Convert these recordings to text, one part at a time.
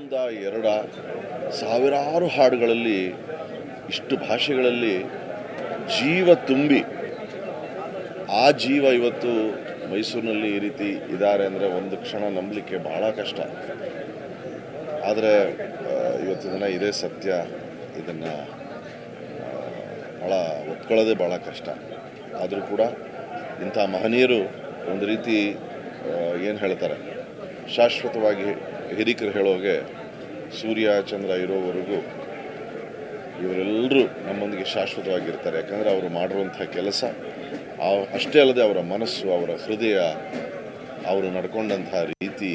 ಒಂದ ಎರಡ ಸಾವಿರಾರು ಹಾಡುಗಳಲ್ಲಿ ಇಷ್ಟು ಭಾಷೆಗಳಲ್ಲಿ ಜೀವ ತುಂಬಿ ಆ ಜೀವ ಇವತ್ತು ಮೈಸೂರಿನಲ್ಲಿ ಈ ರೀತಿ ಇದ್ದಾರೆ ಅಂದರೆ ಒಂದು ಕ್ಷಣ ನಂಬಲಿಕ್ಕೆ ಬಹಳ ಕಷ್ಟ. ಆದರೆ ಇವತ್ತು ದಿನ ಇದೇ ಸತ್ಯ. ಇದನ್ನು ಭಾಳ ಒಪ್ಕೊಳ್ಳೋದೇ ಭಾಳ ಕಷ್ಟ. ಆದರೂ ಕೂಡ ಇಂಥ ಮಹನೀಯರು ಒಂದು ರೀತಿ ಏನು ಹೇಳ್ತಾರೆ, ಶಾಶ್ವತವಾಗಿ ಹಿರಿಕರು ಹೇಳೋಗೆ ಸೂರ್ಯ ಚಂದ್ರ ಇರೋವರೆಗೂ ಇವರೆಲ್ಲರೂ ನಮ್ಮೊಂದಿಗೆ ಶಾಶ್ವತವಾಗಿರ್ತಾರೆ. ಯಾಕಂದರೆ ಅವರು ಮಾಡಿರುವಂಥ ಕೆಲಸ ಅಷ್ಟೇ ಅಲ್ಲದೆ ಅವರ ಮನಸ್ಸು, ಅವರ ಹೃದಯ, ಅವರು ನಡ್ಕೊಂಡಂಥ ರೀತಿ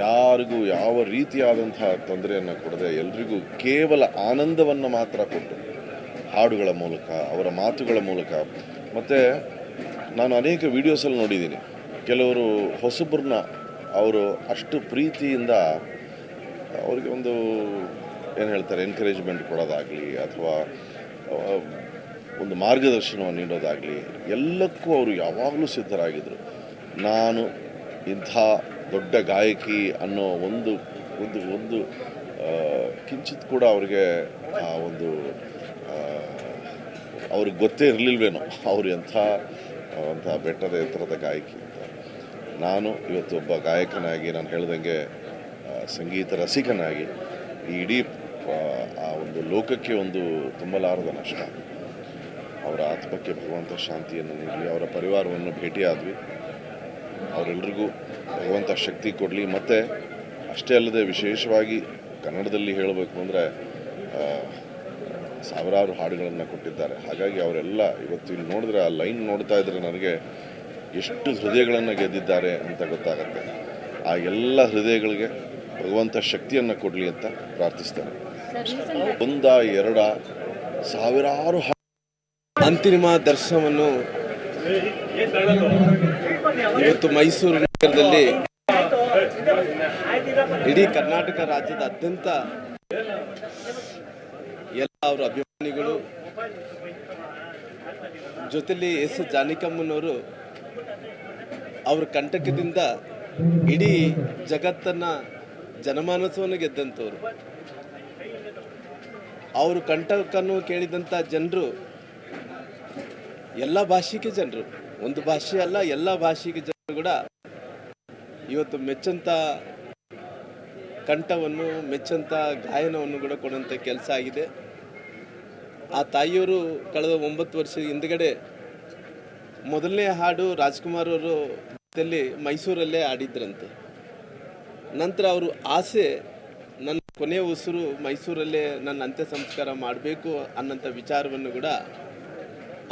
ಯಾರಿಗೂ ಯಾವ ರೀತಿಯಾದಂಥ ತೊಂದರೆಯನ್ನು ಕೊಡದೆ ಎಲ್ರಿಗೂ ಕೇವಲ ಆನಂದವನ್ನು ಮಾತ್ರ ಕೊಟ್ಟು ಹಾಡುಗಳ ಮೂಲಕ, ಅವರ ಮಾತುಗಳ ಮೂಲಕ. ಮತ್ತು ನಾನು ಅನೇಕ ವಿಡಿಯೋಸಲ್ಲಿ ನೋಡಿದ್ದೀನಿ, ಕೆಲವರು ಹೊಸಬ್ರನ್ನ ಅವರು ಅಷ್ಟು ಪ್ರೀತಿಯಿಂದ ಅವರಿಗೆ ಒಂದು ಏನು ಹೇಳ್ತಾರೆ ಎನ್ಕರೇಜ್ಮೆಂಟ್ ಕೊಡೋದಾಗಲಿ ಅಥವಾ ಒಂದು ಮಾರ್ಗದರ್ಶನವನ್ನು ನೀಡೋದಾಗಲಿ ಎಲ್ಲಕ್ಕೂ ಅವರು ಯಾವಾಗಲೂ ಸಿದ್ಧರಾಗಿದ್ದರು. ನಾನು ಇಂಥ ದೊಡ್ಡ ಗಾಯಕಿ ಅನ್ನೋ ಒಂದು ಒಂದು ಒಂದು ಕಿಂಚಿತ್ ಕೂಡ ಅವ್ರಿಗೆ ಒಂದು ಅವ್ರಿಗೆ ಗೊತ್ತೇ ಇರಲಿಲ್ವೇನೋ ಅವರು ಅಂಥ ಬೆಟ್ಟದ ಎತ್ತರದ ಗಾಯಕಿ ಅಂತ. ನಾನು ಇವತ್ತು ಒಬ್ಬ ಗಾಯಕನಾಗಿ, ನಾನು ಹೇಳ್ದಂಗೆ ಸಂಗೀತ ರಸಿಕನಾಗಿ ಈ ಇಡೀ ಆ ಒಂದು ಲೋಕಕ್ಕೆ ಒಂದು ತುಂಬಲಾರದ ನಷ್ಟ. ಅವರ ಆತ್ಮಕ್ಕೆ ಭಗವಂತ ಶಾಂತಿಯನ್ನು ನೀಡಲಿ. ಅವರ ಪರಿವಾರವನ್ನು ಭೇಟಿಯಾದ್ವಿ, ಅವರೆಲ್ಲರಿಗೂ ಭಗವಂತ ಶಕ್ತಿ ಕೊಡಲಿ. ಮತ್ತು ಅಷ್ಟೇ ಅಲ್ಲದೆ ವಿಶೇಷವಾಗಿ ಕನ್ನಡದಲ್ಲಿ ಹೇಳಬೇಕು ಅಂದರೆ ಸಾವಿರಾರು ಹಾಡುಗಳನ್ನು ಕೊಟ್ಟಿದ್ದಾರೆ. ಹಾಗಾಗಿ ಅವರೆಲ್ಲ ಇವತ್ತು ಇಲ್ಲಿ ನೋಡಿದ್ರೆ ಆ ಲೈನ್ ನೋಡ್ತಾ ಇದ್ರೆ ನನಗೆ ಎಷ್ಟು ಹೃದಯಗಳನ್ನು ಗೆದ್ದಿದ್ದಾರೆ ಅಂತ ಗೊತ್ತಾಗುತ್ತೆ. ಆ ಎಲ್ಲ ಹೃದಯಗಳಿಗೆ ಭಗವಂತ ಶಕ್ತಿಯನ್ನು ಕೊಡಲಿ ಅಂತ ಪ್ರಾರ್ಥಿಸ್ತಾರೆ. ಒಂದ ಎರಡ ಸಾವಿರಾರು ಅಂತಿಮ ದರ್ಶನವನ್ನು ಇವತ್ತು ಮೈಸೂರು ನಗರದಲ್ಲಿ ಇಡೀ ಕರ್ನಾಟಕ ರಾಜ್ಯದಾದ್ಯಂತ ಎಲ್ಲ ಅವರ ಅಭಿಮಾನಿಗಳು ಜೊತೆಲಿ ಎಸ್ ಜಾನಕಮ್ಮನವರು ಅವ್ರ ಕಂಟಕದಿಂದ ಇಡೀ ಜಗತ್ತನ್ನ ಜನಮಾನಸವನ್ನು ಗೆದ್ದಂಥವ್ರು. ಅವರು ಕಂಟಕನ್ನು ಕೇಳಿದಂಥ ಜನರು ಎಲ್ಲ ಭಾಷೆಗೆ ಜನರು, ಒಂದು ಭಾಷೆ ಅಲ್ಲ ಎಲ್ಲ ಭಾಷೆಗೆ ಜನರು ಕೂಡ ಇವತ್ತು ಮೆಚ್ಚಂತ ಕಂಠವನ್ನು, ಮೆಚ್ಚಂತ ಗಾಯನವನ್ನು ಕೂಡ ಕೊಡುವಂಥ ಕೆಲಸ ಆಗಿದೆ. ಆ ತಾಯಿಯವರು ಕಳೆದ 9 ವರ್ಷ ಹಿಂದ್ಗಡೆ ಮೊದಲನೇ ಹಾಡು ರಾಜ್ಕುಮಾರ್ ಅವರು ಜೊತೆಯಲ್ಲಿ ಮೈಸೂರಲ್ಲೇ ಆಡಿದ್ರಂತೆ. ನಂತರ ಅವರು ಆಸೆ, ನನ್ನ ಕೊನೆಯ ಉಸಿರು ಮೈಸೂರಲ್ಲೇ ನನ್ನ ಅಂತ್ಯ ಸಂಸ್ಕಾರ ಮಾಡಬೇಕು ಅನ್ನೋಂಥ ವಿಚಾರವನ್ನು ಕೂಡ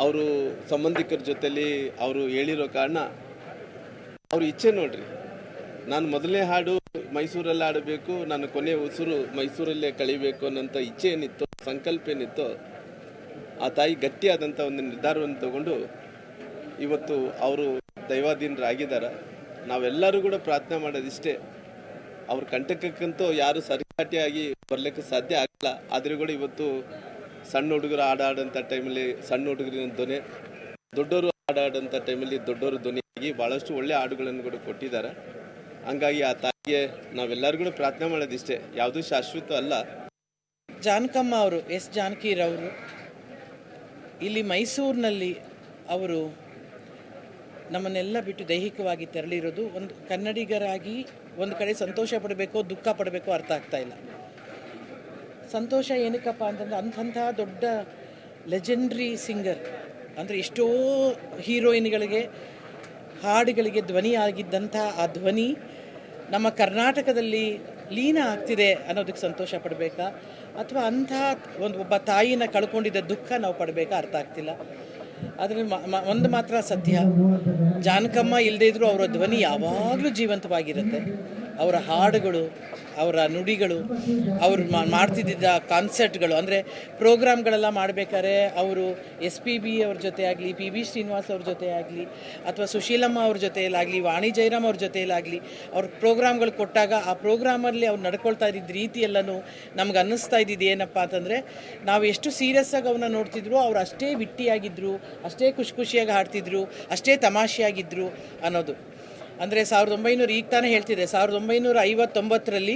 ಅವರು ಸಂಬಂಧಿಕರ ಜೊತೆಲಿ ಅವರು ಹೇಳಿರೋ ಕಾರಣ ಅವ್ರ ಇಚ್ಛೆ ನೋಡ್ರಿ, ನಾನು ಮೊದಲನೇ ಹಾಡು ಮೈಸೂರಲ್ಲಿ ಆಡಬೇಕು, ನನ್ನ ಕೊನೆಯ ಉಸಿರು ಮೈಸೂರಲ್ಲೇ ಕಳಿಬೇಕು ಅನ್ನೋಂಥ ಇಚ್ಛೆ ಏನಿತ್ತು, ಸಂಕಲ್ಪ ಏನಿತ್ತು, ಆ ತಾಯಿ ಗಟ್ಟಿಯಾದಂಥ ಒಂದು ನಿರ್ಧಾರವನ್ನು ತಗೊಂಡು ಇವತ್ತು ಅವರು ದೈವಾಧೀನರಾಗಿದ್ದಾರೆ. ನಾವೆಲ್ಲರೂ ಕೂಡ ಪ್ರಾರ್ಥನೆ ಮಾಡೋದಿಷ್ಟೇ, ಅವ್ರ ಕಂಟಕಕ್ಕಂತೂ ಯಾರು ಸರಿಸಾಟಿಯಾಗಿ ಬರ್ಲಿಕ್ಕೆ ಸಾಧ್ಯ ಆಗಲ್ಲ. ಆದರೂ ಕೂಡ ಇವತ್ತು ಸಣ್ಣ ಹುಡುಗರು ಆಡೋಂಥ ಟೈಮಲ್ಲಿ ಸಣ್ಣ ಹುಡುಗರಿನ ಧ್ವನಿ, ದೊಡ್ಡವರು ಆಡೋಂಥ ಟೈಮಲ್ಲಿ ದೊಡ್ಡವರು ಧ್ವನಿಯಾಗಿ ಭಾಳಷ್ಟು ಒಳ್ಳೆ ಹಾಡುಗಳನ್ನು ಕೂಡ ಕೊಟ್ಟಿದ್ದಾರೆ. ಹಂಗಾಗಿ ಆ ತಾಯಿಗೆ ನಾವೆಲ್ಲರೂ ಕೂಡ ಪ್ರಾರ್ಥನೆ ಮಾಡೋದಿಷ್ಟೇ, ಯಾವುದೂ ಶಾಶ್ವತ ಅಲ್ಲ. ಜಾನಕಮ್ಮ ಅವರು, ಎಸ್ ಜಾನಕಿರವರು ಇಲ್ಲಿ ಮೈಸೂರಿನಲ್ಲಿ ಅವರು ನಮ್ಮನ್ನೆಲ್ಲ ಬಿಟ್ಟು ದೈಹಿಕವಾಗಿ ತೆರಳಿರೋದು ಒಂದು ಕನ್ನಡಿಗರಾಗಿ ಒಂದು ಕಡೆ ಸಂತೋಷ ಪಡಬೇಕೋ ದುಃಖ ಪಡಬೇಕೋ ಅರ್ಥ ಆಗ್ತಾ ಇಲ್ಲ. ಸಂತೋಷ ಏನಕ್ಕಪ್ಪ ಅಂತಂದ್ರೆ ಅಂಥ ದೊಡ್ಡ ಲೆಜೆಂಡ್ರಿ ಸಿಂಗರ್, ಅಂದರೆ ಎಷ್ಟೋ ಹೀರೋಯಿನ್ಗಳಿಗೆ ಹಾಡುಗಳಿಗೆ ಧ್ವನಿ ಆಗಿದ್ದಂಥ ಆ ಧ್ವನಿ ನಮ್ಮ ಕರ್ನಾಟಕದಲ್ಲಿ ಲೀನ ಆಗ್ತಿದೆ ಅನ್ನೋದಕ್ಕೆ ಸಂತೋಷ ಪಡಬೇಕಾ ಅಥವಾ ಅಂಥ ಒಬ್ಬ ತಾಯಿನ ಕಳ್ಕೊಂಡಿದ್ದ ದುಃಖ ನಾವು ಪಡಬೇಕಾ ಅರ್ಥ ಆಗ್ತಿಲ್ಲ. ಆದರೆ ಒಂದು ಮಾತ್ರ ಸತ್ಯ, ಜಾನಕಮ್ಮ ಇಲ್ಲದೇ ಇದ್ದರೂ ಅವರ ಧ್ವನಿ ಯಾವಾಗಲೂ ಜೀವಂತವಾಗಿರುತ್ತೆ. ಅವರ ಹಾಡುಗಳು, ಅವರ ನುಡಿಗಳು, ಅವರು ಮಾಡ್ತಿದ್ದ ಕಾನ್ಸರ್ಟ್ಗಳು, ಅಂದರೆ ಪ್ರೋಗ್ರಾಮ್ಗಳೆಲ್ಲ ಮಾಡಬೇಕಾದ್ರೆ ಅವರು SPB ಅವ್ರ ಜೊತೆ ಆಗಲಿ, PB ಶ್ರೀನಿವಾಸ್ ಅವ್ರ ಜೊತೆ ಆಗಲಿ, ಅಥವಾ ಸುಶೀಲಮ್ಮ ಅವ್ರ ಜೊತೆಯಲ್ಲಾಗಲಿ, ವಾಣಿ ಜಯರಾಮ್ ಅವ್ರ ಜೊತೆಯಲ್ಲಾಗಲಿ ಅವ್ರ ಪ್ರೋಗ್ರಾಮ್ಗಳು ಕೊಟ್ಟಾಗ ಆ ಪ್ರೋಗ್ರಾಮಲ್ಲಿ ಅವ್ರು ನಡ್ಕೊಳ್ತಾ ಇದ್ದಿದ್ದ ರೀತಿಯೆಲ್ಲನೂ ನಮ್ಗೆ ಅನ್ನಿಸ್ತಾ ಇದ್ದಿದ್ದು ಏನಪ್ಪ ಅಂತಂದರೆ, ನಾವು ಎಷ್ಟು ಸೀರಿಯಸ್ಸಾಗಿ ಅವನ್ನ ನೋಡ್ತಿದ್ರು ಅವ್ರು ಅಷ್ಟೇ ವಿಟ್ಟಿಯಾಗಿದ್ದರು, ಅಷ್ಟೇ ಖುಷಿಯಾಗಿ ಹಾಡ್ತಿದ್ರು, ಅಷ್ಟೇ ತಮಾಷೆಯಾಗಿದ್ದರು ಅನ್ನೋದು. ಅಂದರೆ 1900, ಈಗ ತಾನೇ ಹೇಳ್ತಿದ್ದೆ, 1959ರಲ್ಲಿ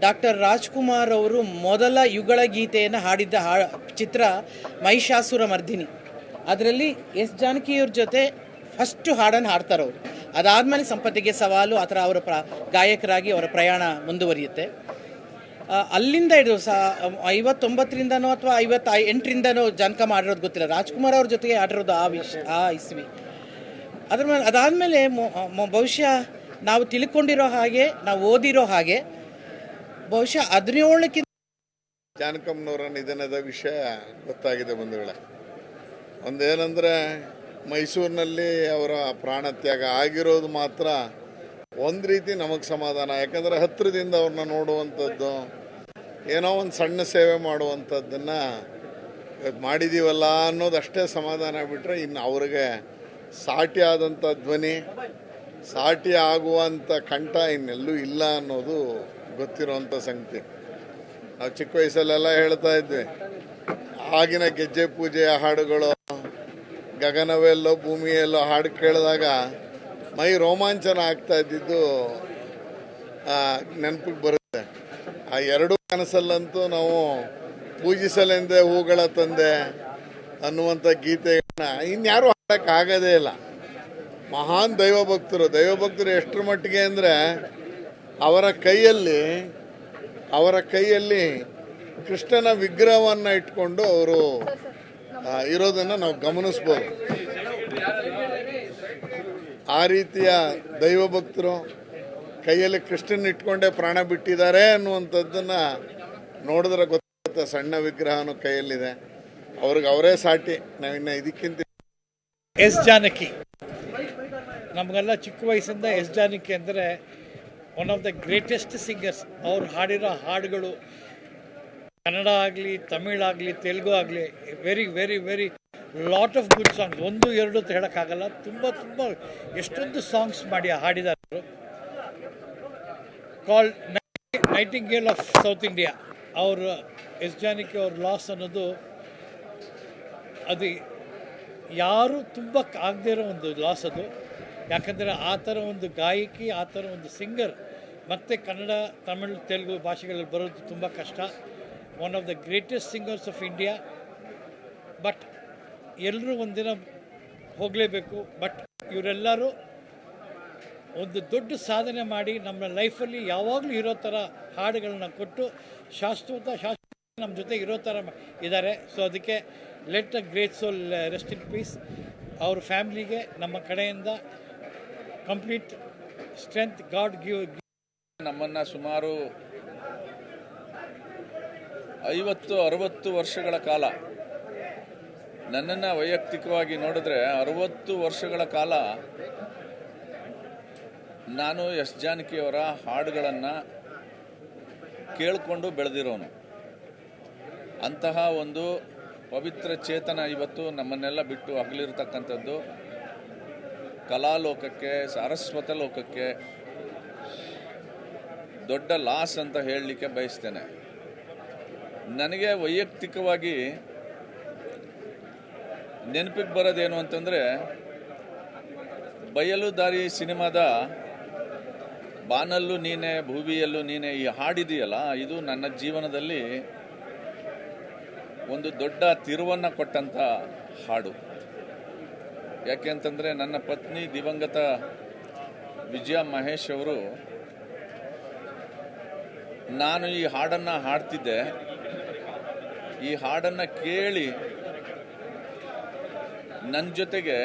ಡಾಕ್ಟರ್ ರಾಜ್ಕುಮಾರ್ ಅವರು ಮೊದಲ ಯುಗಳ ಗೀತೆಯನ್ನು ಹಾಡಿದ್ದ ಚಿತ್ರ ಮಹಿಷಾಸುರ ಮರ್ದಿನಿ. ಅದರಲ್ಲಿ ಎಸ್ ಜಾನಕಿಯವ್ರ ಜೊತೆ ಫಸ್ಟು ಹಾಡನ್ನು ಹಾಡ್ತಾರೆ ಅವರು. ಅದಾದಮೇಲೆ ಸಂಪತ್ತಿಗೆ ಸವಾಲು ಆ ಥರ ಅವರ ಗಾಯಕರಾಗಿ ಅವರ ಪ್ರಯಾಣ ಮುಂದುವರಿಯುತ್ತೆ. ಅಲ್ಲಿಂದ ಹಿಡಿದು 59ರಿಂದನೋ ಅಥವಾ 58ರಿಂದನೋ ಜಾನಕಮ್ಮ ಆಡಿರೋದು ಗೊತ್ತಿಲ್ಲ. ರಾಜ್ಕುಮಾರ್ ಅವ್ರ ಜೊತೆಗೆ ಆಡಿರೋದು ಆ ಇಸ್ವಿ. ಅದಾದಮೇಲೆ ಬಹುಶಃ ನಾವು ತಿಳ್ಕೊಂಡಿರೋ ಹಾಗೆ, ನಾವು ಓದಿರೋ ಹಾಗೆ ಬಹುಶಃ 17ಕ್ಕಿಂತ ಜಾನಕಮ್ಮನವರ ನಿಧನದ ವಿಷಯ ಗೊತ್ತಾಗಿದೆ ಬಂಧುಗಳೇ. ಒಂದೇನೆಂದರೆ ಮೈಸೂರಿನಲ್ಲಿ ಅವರ ಪ್ರಾಣತ್ಯಾಗ ಆಗಿರೋದು ಮಾತ್ರ ಒಂದು ರೀತಿ ನಮಗೆ ಸಮಾಧಾನ. ಯಾಕಂದರೆ ಹತ್ತಿರದಿಂದ ಅವ್ರನ್ನ ನೋಡುವಂಥದ್ದು, ಏನೋ ಒಂದು ಸಣ್ಣ ಸೇವೆ ಮಾಡುವಂಥದ್ದನ್ನು ಮಾಡಿದ್ದೀವಲ್ಲ ಅನ್ನೋದಷ್ಟೇ ಸಮಾಧಾನ ಬಿಟ್ಟರೆ ಇನ್ನು ಅವ್ರಿಗೆ ಸಾಟಿ ಆದಂಥ ಧ್ವನಿ, ಸಾಟಿ ಆಗುವಂಥ ಕಂಠ ಇನ್ನೆಲ್ಲೂ ಇಲ್ಲ ಅನ್ನೋದು ಗೊತ್ತಿರೋವಂಥ ಸಂಗತಿ. ನಾವು ಚಿಕ್ಕ ವಯಸ್ಸಲ್ಲೆಲ್ಲ ಹೇಳ್ತಾ ಇದ್ವಿ, ಆಗಿನ ಗೆಜ್ಜೆ ಪೂಜೆಯ ಹಾಡುಗಳು, ಗಗನವೆಲ್ಲೋ ಭೂಮಿಯೆಲ್ಲೋ ಹಾಡು ಕೇಳಿದಾಗ ಮೈ ರೋಮಾಂಚನ ಆಗ್ತಾ ಇದ್ದಿದ್ದು ನೆನಪಿಗೆ ಬರುತ್ತೆ. ಆ ಎರಡೂ ಕನಸಲ್ಲಂತೂ ನಾವು ಪೂಜಿಸಲೆಂದೇ ಹೂಗಳ ತಂದೆ ಅನ್ನುವಂಥ ಗೀತೆಗಳನ್ನ ಇನ್ಯಾರೂ ಹಾಡೋಕ್ಕಾಗೋದೇ ಇಲ್ಲ. ಮಹಾನ್ ದೈವಭಕ್ತರು ಎಷ್ಟರ ಮಟ್ಟಿಗೆ ಅಂದರೆ ಅವರ ಕೈಯಲ್ಲಿ ಕೃಷ್ಣನ ವಿಗ್ರಹವನ್ನು ಇಟ್ಕೊಂಡು ಅವರು ಇರೋದನ್ನು ನಾವು ಗಮನಿಸ್ಬೋದು. ಆ ರೀತಿಯ ದೈವಭಕ್ತರು ಕೈಯಲ್ಲಿ ಕೃಷ್ಣನ ಇಟ್ಕೊಂಡೇ ಪ್ರಾಣ ಬಿಟ್ಟಿದ್ದಾರೆ ಅನ್ನುವಂಥದ್ದನ್ನು ನೋಡಿದ್ರೆ ಗೊತ್ತಾಗುತ್ತೆ. ಸಣ್ಣ ವಿಗ್ರಹನೂ ಕೈಯಲ್ಲಿದೆ, ಅವ್ರಿಗೆ ಅವರೇ ಸಾಟಿ. ನಾವಿನ್ನು ಇದಕ್ಕಿಂತ ಎಸ್ ಜಾನಕಿ, ನಮಗೆಲ್ಲ ಚಿಕ್ಕ ವಯಸ್ಸಿಂದ ಎಸ್ ಜಾನಕಿ ಅಂದರೆ one of the greatest singers. ಅವ್ರು ಹಾಡಿರೋ ಹಾಡುಗಳು ಕನ್ನಡ ಆಗಲಿ, ತಮಿಳಾಗಲಿ, ತೆಲುಗು ಆಗಲಿ, very very very lot of good songs. 1, 2 ಅಂತ ಹೇಳೋಕ್ಕಾಗಲ್ಲ, ತುಂಬ ಎಷ್ಟೊಂದು ಸಾಂಗ್ಸ್ ಮಾಡಿ ಹಾಡಿದ್ದಾರೆ. Called Nightingale of south India. ಅವರು ಎಸ್ ಜಾನಕಿ ಅವ್ರ ಲಾಸ್ ಅನ್ನೋದು ಅದು ಯಾರೂ ತುಂಬಕ್ಕೆ ಆಗದೇ ಇರೋ ಒಂದು ಲಾಸ್ ಅದು. ಯಾಕಂದರೆ ಆ ಥರ ಒಂದು ಗಾಯಕಿ, ಆ ಥರ ಒಂದು ಸಿಂಗರ್ ಮತ್ತು ಕನ್ನಡ, ತಮಿಳು, ತೆಲುಗು ಭಾಷೆಗಳಲ್ಲಿ ಬರೋದು ತುಂಬ ಕಷ್ಟ. One of the greatest singers of India. But ಎಲ್ಲರೂ ಒಂದಿನ ಹೋಗಲೇಬೇಕು. ಬಟ್ ಇವರೆಲ್ಲರೂ ಒಂದು ದೊಡ್ಡ ಸಾಧನೆ ಮಾಡಿ ನಮ್ಮ ಲೈಫಲ್ಲಿ ಯಾವಾಗಲೂ ಇರೋ ಥರ ಹಾಡುಗಳನ್ನ ಕೊಟ್ಟು ಶಾಶ್ವತ ನಮ್ಮ ಜೊತೆ ಇರೋ ಥರ ಇದ್ದಾರೆ. ಸೊ ಅದಕ್ಕೆ let a great soul rest in peace. ಅವ್ರ ಫ್ಯಾಮ್ಲಿಗೆ ನಮ್ಮ ಕಡೆಯಿಂದ ಕಂಪ್ಲೀಟ್ ಸ್ಟ್ರೆಂತ್ ಗಾಡ್ ಗಿವ್. ನಮ್ಮನ್ನು ಸುಮಾರು 50-60 ವರ್ಷಗಳ ಕಾಲ, ನನ್ನನ್ನು ವೈಯಕ್ತಿಕವಾಗಿ ನೋಡಿದ್ರೆ 60 ವರ್ಷಗಳ ಕಾಲ ನಾನು ಎಸ್ ಜಾನಕಿಯವರ ಹಾಡುಗಳನ್ನು ಕೇಳಿಕೊಂಡು ಬೆಳೆದಿರೋನು. ಅಂತಹ ಒಂದು ಪವಿತ್ರ ಚೇತನ ಇವತ್ತು ನಮ್ಮನ್ನೆಲ್ಲ ಬಿಟ್ಟು ಅಗಲಿರ್ತಕ್ಕಂಥದ್ದು ಕಲಾಲೋಕಕ್ಕೆ, ಸಾರಸ್ವತ ಲೋಕಕ್ಕೆ ದೊಡ್ಡ ಲಾಸ್ ಅಂತ ಹೇಳಲಿಕ್ಕೆ ಬಯಸ್ತೇನೆ. ನನಗೆ ವೈಯಕ್ತಿಕವಾಗಿ ನೆನಪಿಗೆ ಬರೋದೇನು ಅಂತಂದರೆ, ಬಯಲು ದಾರಿ ಸಿನಿಮಾದ ಬಾನಲ್ಲೂ ನೀನೆ ಭೂವಿಯಲ್ಲೂ ನೀನೆ ಈ ಹಾಡಿದೆಯಲ್ಲ, ಇದು ನನ್ನ ಜೀವನದಲ್ಲಿ ಒಂದು ದೊಡ್ಡ ತಿರುವನ್ನು ಕೊಟ್ಟಂಥ ಹಾಡು. ಯಾಕೆ ಅಂತಂದರೆ, ನನ್ನ ಪತ್ನಿ ದಿವಂಗತ ವಿಜಯ ಮಹೇಶ್ ಅವರು ನಾನು ಈ ಹಾಡನ್ನು ಹಾಡ್ತಿದ್ದೆ, ಈ ಹಾಡನ್ನು ಕೇಳಿ ನನ್ನ ಜೊತೆಗೆ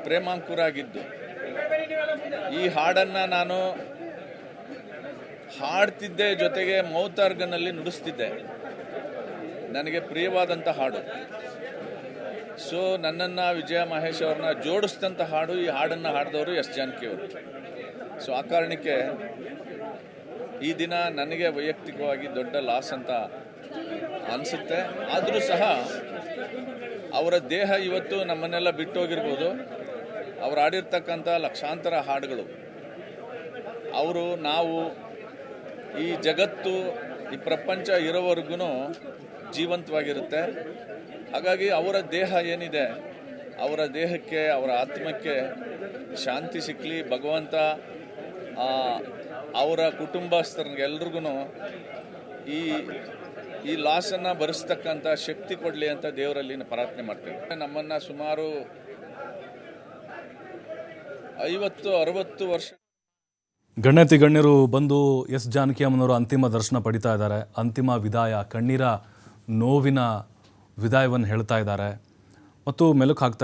ಪ್ರೇಮಾಂಕುರಾಗಿದ್ದು. ಈ ಹಾಡನ್ನು ನಾನು ಹಾಡ್ತಿದ್ದೆ, ಜೊತೆಗೆ ಮೌತಾರ್ಗನಲ್ಲಿ ನುಡಿಸ್ತಿದ್ದೆ. ನನಗೆ ಪ್ರಿಯವಾದಂಥ ಹಾಡು. ಸೊ ನನ್ನನ್ನು ವಿಜಯ ಮಹೇಶ್ ಅವ್ರನ್ನ ಜೋಡಿಸಿದಂಥ ಹಾಡು, ಈ ಹಾಡನ್ನು ಹಾಡಿದವರು ಎಸ್ ಜಾನಕಿಯವರು. ಸೊ ಆ ಕಾರಣಕ್ಕೆ ಈ ದಿನ ನನಗೆ ವೈಯಕ್ತಿಕವಾಗಿ ದೊಡ್ಡ ಲಾಸ್ ಅಂತ ಅನಿಸುತ್ತೆ. ಆದರೂ ಸಹ ಅವರ ದೇಹ ಇವತ್ತು ನಮ್ಮನ್ನೆಲ್ಲ ಬಿಟ್ಟೋಗಿರ್ಬೋದು. ಅವ್ರು ಆಡಿರ್ತಕ್ಕಂಥ ಲಕ್ಷಾಂತರ ಹಾಡುಗಳು ನಾವು ಈ ಜಗತ್ತು, ಈ ಪ್ರಪಂಚ ಇರೋವರೆಗೂ ಜೀವಂತವಾಗಿರುತ್ತೆ. ಹಾಗಾಗಿ ಅವರ ದೇಹ ಏನಿದೆ, ಅವರ ದೇಹಕ್ಕೆ, ಅವರ ಆತ್ಮಕ್ಕೆ ಶಾಂತಿ ಸಿಕ್ಕಲಿ, ಭಗವಂತ ಅವರ ಕುಟುಂಬಸ್ಥರಿಗೆ ಎಲ್ರಿಗೂ ಈ ಲಾಸನ್ನು ಭರಿಸ್ತಕ್ಕಂಥ ಶಕ್ತಿ ಕೊಡಲಿ ಅಂತ ದೇವರಲ್ಲಿ ಪ್ರಾರ್ಥನೆ ಮಾಡ್ತೇವೆ. ನಮ್ಮನ್ನು ಸುಮಾರು 50-60 ವರ್ಷ ಗಣ್ಯಾತಿ ಗಣ್ಯರು ಬಂದು ಎಸ್ ಜಾನಕಿ ಅಮ್ಮನವರ ಅಂತಿಮ ದರ್ಶನ ಪಡಿತಾ ಇದ್ದಾರೆ. ಅಂತಿಮ ವಿದಾಯ, ಕಣ್ಣೀರ ನೋವಿನ ವಿದಾಯವನ್ನು ಹೇಳ್ತಾ ಇದ್ದಾರೆ ಮತ್ತು ಮೆಲುಕು ಹಾಕ್ತಾ